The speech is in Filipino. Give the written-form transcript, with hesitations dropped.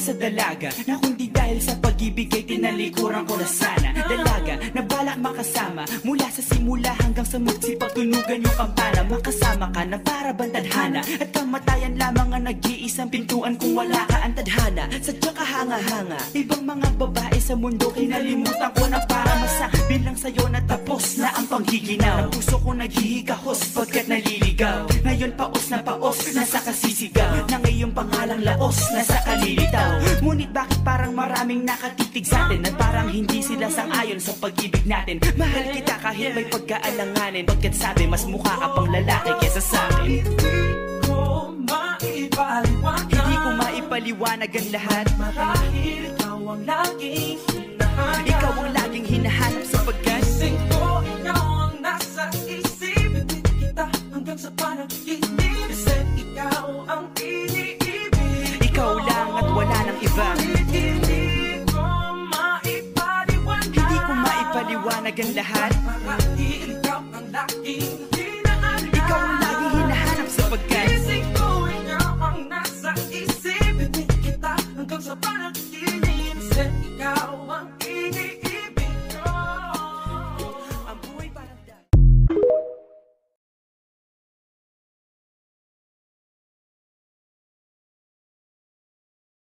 Sa dalaga na kundi dahil sa pag-ibig ay tinalikuran ko na sana. Dalaga na balak makasama mula sa simula hanggang sa magsipagtunugan yung kampana. Makasama ka na para bantadhana at kamatayan lamang ang nag-iisang pintuan kung wala ka ang tadhana. Sadya ka hanga-hanga, ibang mga babae sa mundo kinalimutan ko na para masabi lang sa'yo na tapos na ang panghiginaw. Ang puso ko naghihigahos pagkat naliligaw. Ngayon paos, nasa kasisigaw na ngayong pangalang laos, nasa kalilitaw. Ngunit bakit parang maraming nakatitig sa atin at parang hindi sila sang-ayon sa pag-ibig natin. Mahal kita kahit may pagkaalanganin, pagkat sabi mas mukha ka pang lalaki kesa sa akin. Hindi ko maipaliwanag ang lahat, marahil ikaw ang laging hinahanap. Ikaw ang laging hinahanap sapagkat gising ko, ikaw ang nasa isip. Kita hanggang sa panaginip, kasi ikaw ang iniibig. Ikaw lang at wala nang iba. Hindi ko maipaliwanag ang lahat, marahil ikaw ang laging